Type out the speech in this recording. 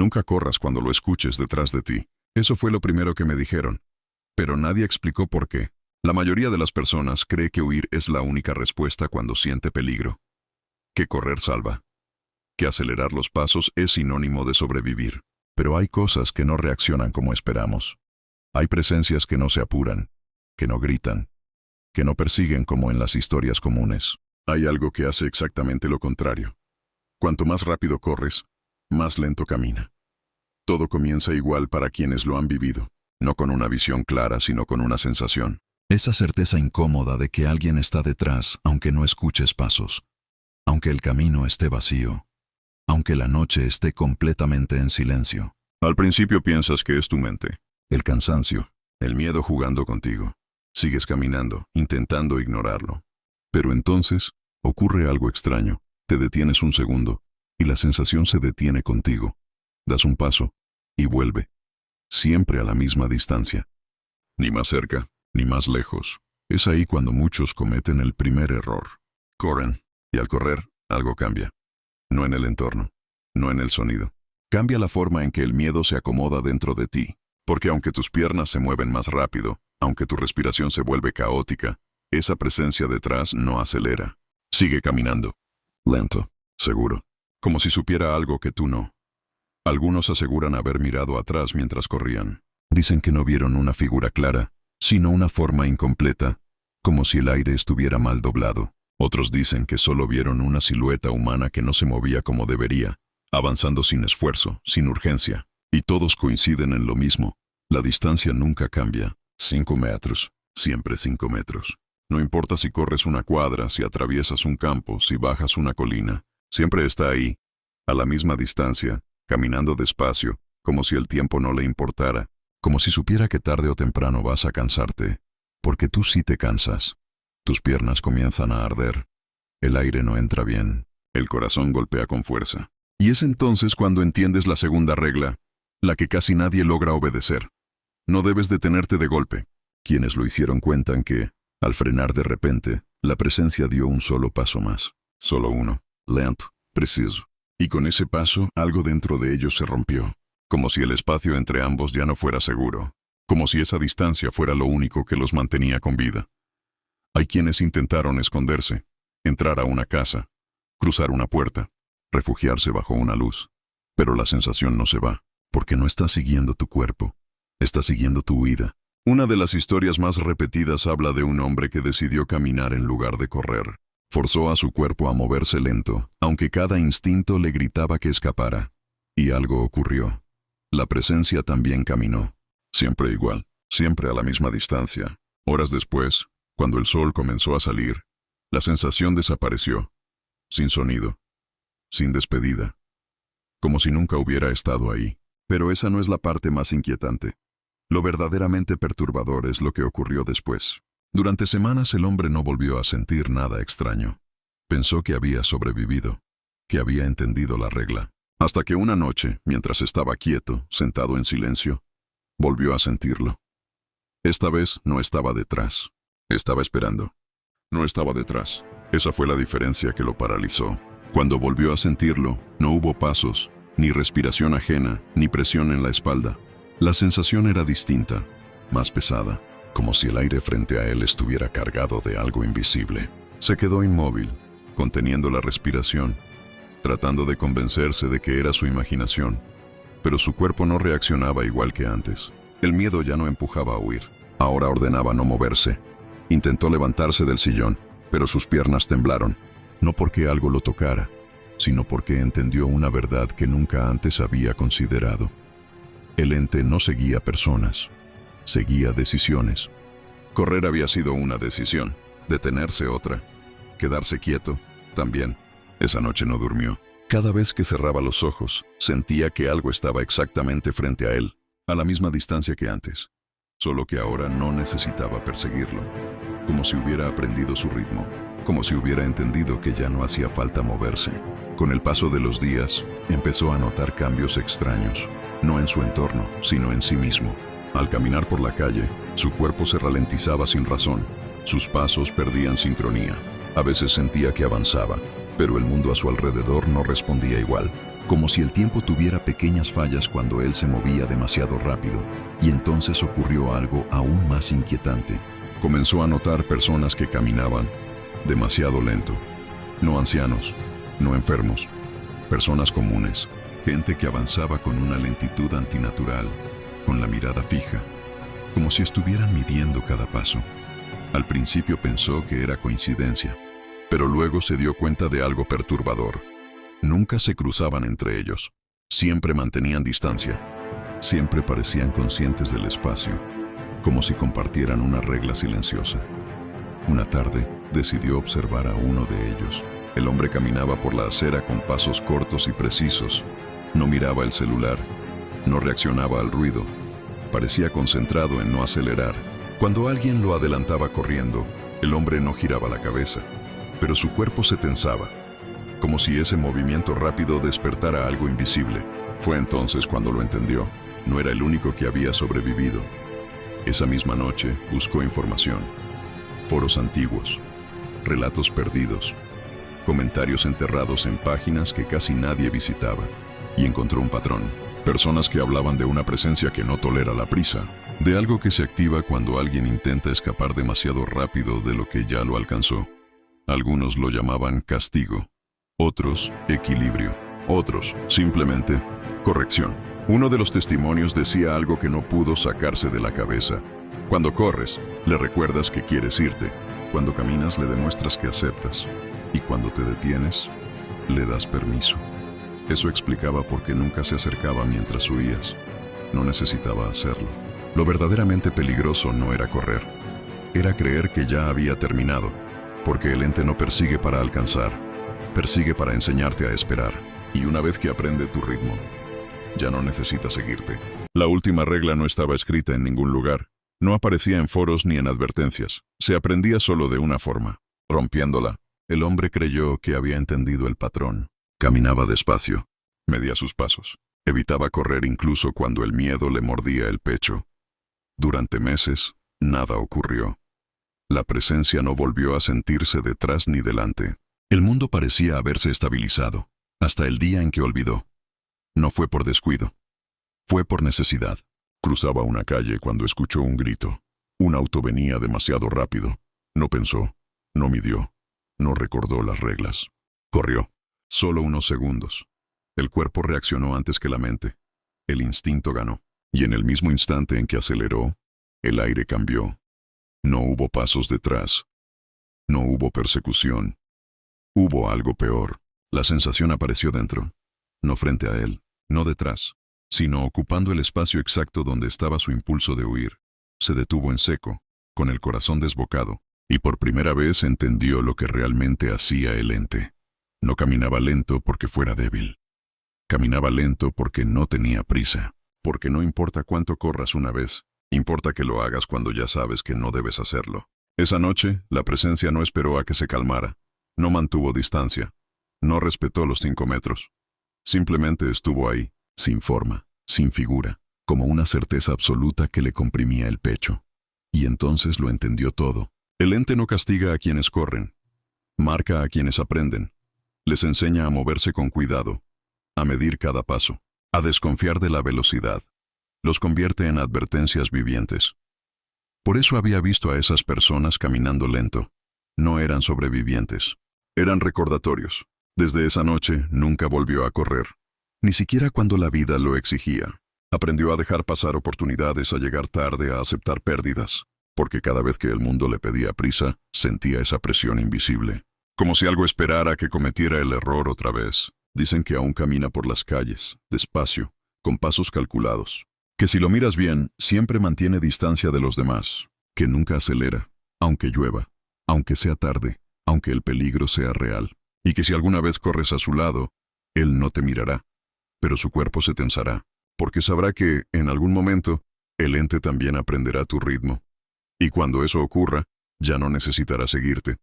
Nunca corras cuando lo escuches detrás de ti. Eso fue lo primero que me dijeron. Pero nadie explicó por qué. La mayoría de las personas cree que huir es la única respuesta cuando siente peligro. Que correr salva. Que acelerar los pasos es sinónimo de sobrevivir. Pero hay cosas que no reaccionan como esperamos. Hay presencias que no se apuran, que no gritan, que no persiguen como en las historias comunes. Hay algo que hace exactamente lo contrario. Cuanto más rápido corres, más lento camina. Todo comienza igual para quienes lo han vivido, no con una visión clara, sino con una sensación. Esa certeza incómoda de que alguien está detrás, aunque no escuches pasos, aunque el camino esté vacío, aunque la noche esté completamente en silencio. Al principio piensas que es tu mente, el cansancio, el miedo jugando contigo. Sigues caminando, intentando ignorarlo. Pero entonces, ocurre algo extraño. Te detienes un segundo, y la sensación se detiene contigo. Das un paso, y vuelve. Siempre a la misma distancia. Ni más cerca, ni más lejos. Es ahí cuando muchos cometen el primer error. Corren, y al correr, algo cambia. No en el entorno, no en el sonido. Cambia la forma en que el miedo se acomoda dentro de ti. Porque aunque tus piernas se mueven más rápido, aunque tu respiración se vuelve caótica, esa presencia detrás no acelera. Sigue caminando. Lento, seguro. Como si supiera algo que tú no. Algunos aseguran haber mirado atrás mientras corrían. Dicen que no vieron una figura clara, sino una forma incompleta, como si el aire estuviera mal doblado. Otros dicen que solo vieron una silueta humana que no se movía como debería, avanzando sin esfuerzo, sin urgencia. Y todos coinciden en lo mismo. La distancia nunca cambia. 5 metros. Siempre 5 metros. No importa si corres una cuadra, si atraviesas un campo, si bajas una colina. Siempre está ahí, a la misma distancia, caminando despacio, como si el tiempo no le importara, como si supiera que tarde o temprano vas a cansarte. Porque tú sí te cansas. Tus piernas comienzan a arder. El aire no entra bien. El corazón golpea con fuerza. Y es entonces cuando entiendes la segunda regla, la que casi nadie logra obedecer. No debes detenerte de golpe. Quienes lo hicieron cuentan que, al frenar de repente, la presencia dio un solo paso más. Solo uno. Lento, preciso. Y con ese paso, algo dentro de ellos se rompió. Como si el espacio entre ambos ya no fuera seguro. Como si esa distancia fuera lo único que los mantenía con vida. Hay quienes intentaron esconderse, entrar a una casa, cruzar una puerta, refugiarse bajo una luz. Pero la sensación no se va, porque no está siguiendo tu cuerpo. Está siguiendo tu huida. Una de las historias más repetidas habla de un hombre que decidió caminar en lugar de correr. Forzó a su cuerpo a moverse lento, aunque cada instinto le gritaba que escapara. Y algo ocurrió. La presencia también caminó. Siempre igual, siempre a la misma distancia. Horas después, cuando el sol comenzó a salir, la sensación desapareció. Sin sonido. Sin despedida. Como si nunca hubiera estado ahí. Pero esa no es la parte más inquietante. Lo verdaderamente perturbador es lo que ocurrió después. Durante semanas el hombre no volvió a sentir nada extraño. Pensó que había sobrevivido, que había entendido la regla. Hasta que una noche, mientras estaba quieto, sentado en silencio, volvió a sentirlo. Esta vez no estaba detrás. Estaba esperando. No estaba detrás. Esa fue la diferencia que lo paralizó. Cuando volvió a sentirlo, no hubo pasos, ni respiración ajena, ni presión en la espalda. La sensación era distinta, más pesada, como si el aire frente a él estuviera cargado de algo invisible. Se quedó inmóvil, conteniendo la respiración, tratando de convencerse de que era su imaginación, pero su cuerpo no reaccionaba igual que antes. El miedo ya no empujaba a huir, ahora ordenaba no moverse. Intentó levantarse del sillón, pero sus piernas temblaron, no porque algo lo tocara, sino porque entendió una verdad que nunca antes había considerado. El ente no seguía personas, seguía decisiones. Correr había sido una decisión, detenerse otra, quedarse quieto, también. Esa noche no durmió. Cada vez que cerraba los ojos, sentía que algo estaba exactamente frente a él, a la misma distancia que antes, solo que ahora no necesitaba perseguirlo, como si hubiera aprendido su ritmo, como si hubiera entendido que ya no hacía falta moverse. Con el paso de los días, empezó a notar cambios extraños, no en su entorno, sino en sí mismo. Al caminar por la calle, su cuerpo se ralentizaba sin razón, sus pasos perdían sincronía. A veces sentía que avanzaba, pero el mundo a su alrededor no respondía igual. como si el tiempo tuviera pequeñas fallas cuando él se movía demasiado rápido. Y entonces ocurrió algo aún más inquietante. Comenzó a notar personas que caminaban demasiado lento. No ancianos, no enfermos, personas comunes, gente que avanzaba con una lentitud antinatural, con la mirada fija, como si estuvieran midiendo cada paso. Al principio pensó que era coincidencia, pero luego se dio cuenta de algo perturbador. Nunca se cruzaban entre ellos, siempre mantenían distancia, siempre parecían conscientes del espacio, como si compartieran una regla silenciosa. Una tarde, decidió observar a uno de ellos. El hombre caminaba por la acera con pasos cortos y precisos. No miraba el celular, no reaccionaba al ruido. Parecía concentrado en no acelerar. Cuando alguien lo adelantaba corriendo, el hombre no giraba la cabeza, pero su cuerpo se tensaba, como si ese movimiento rápido despertara algo invisible. Fue entonces cuando lo entendió. No era el único que había sobrevivido. Esa misma noche buscó información. Foros antiguos, relatos perdidos, comentarios enterrados en páginas que casi nadie visitaba, y encontró un patrón. Personas que hablaban de una presencia que no tolera la prisa, de algo que se activa cuando alguien intenta escapar demasiado rápido de lo que ya lo alcanzó. Algunos lo llamaban castigo, otros equilibrio, otros simplemente corrección. Uno de los testimonios decía algo que no pudo sacarse de la cabeza. Cuando corres, le recuerdas que quieres irte. Cuando caminas, le demuestras que aceptas. Y cuando te detienes, le das permiso. Eso explicaba por qué nunca se acercaba mientras huías. No necesitaba hacerlo. Lo verdaderamente peligroso no era correr. Era creer que ya había terminado. Porque el ente no persigue para alcanzar. Persigue para enseñarte a esperar. Y una vez que aprende tu ritmo, ya no necesita seguirte. La última regla no estaba escrita en ningún lugar. No aparecía en foros ni en advertencias. Se aprendía solo de una forma. Rompiéndola, el hombre creyó que había entendido el patrón. Caminaba despacio. Medía sus pasos. Evitaba correr incluso cuando el miedo le mordía el pecho. Durante meses, nada ocurrió. La presencia no volvió a sentirse detrás ni delante. El mundo parecía haberse estabilizado, hasta el día en que olvidó. No fue por descuido. Fue por necesidad. Cruzaba una calle cuando escuchó un grito. Un auto venía demasiado rápido. No pensó, no midió, no recordó las reglas. Corrió. Solo unos segundos. El cuerpo reaccionó antes que la mente. El instinto ganó. Y en el mismo instante en que aceleró, el aire cambió. No hubo pasos detrás. No hubo persecución. Hubo algo peor. La sensación apareció dentro. No frente a él, no detrás, sino ocupando el espacio exacto donde estaba su impulso de huir. Se detuvo en seco, con el corazón desbocado, y por primera vez entendió lo que realmente hacía el ente. No caminaba lento porque fuera débil. Caminaba lento porque no tenía prisa, porque no importa cuánto corras una vez, importa que lo hagas cuando ya sabes que no debes hacerlo. Esa noche, la presencia no esperó a que se calmara, no mantuvo distancia, no respetó los 5 metros. Simplemente estuvo ahí, sin forma, sin figura, como una certeza absoluta que le comprimía el pecho. Y entonces lo entendió todo. El ente no castiga a quienes corren, marca a quienes aprenden, les enseña a moverse con cuidado, a medir cada paso, a desconfiar de la velocidad. Los convierte en advertencias vivientes. Por eso había visto a esas personas caminando lento. No eran sobrevivientes, eran recordatorios. Desde esa noche nunca volvió a correr, ni siquiera cuando la vida lo exigía. Aprendió a dejar pasar oportunidades, a llegar tarde, a aceptar pérdidas, porque cada vez que el mundo le pedía prisa, sentía esa presión invisible, como si algo esperara que cometiera el error otra vez. Dicen que aún camina por las calles, despacio, con pasos calculados, que si lo miras bien, siempre mantiene distancia de los demás, que nunca acelera, aunque llueva, aunque sea tarde, aunque el peligro sea real. Y que si alguna vez corres a su lado, él no te mirará, pero su cuerpo se tensará, porque sabrá que, en algún momento, el ente también aprenderá tu ritmo. Y cuando eso ocurra, ya no necesitará seguirte.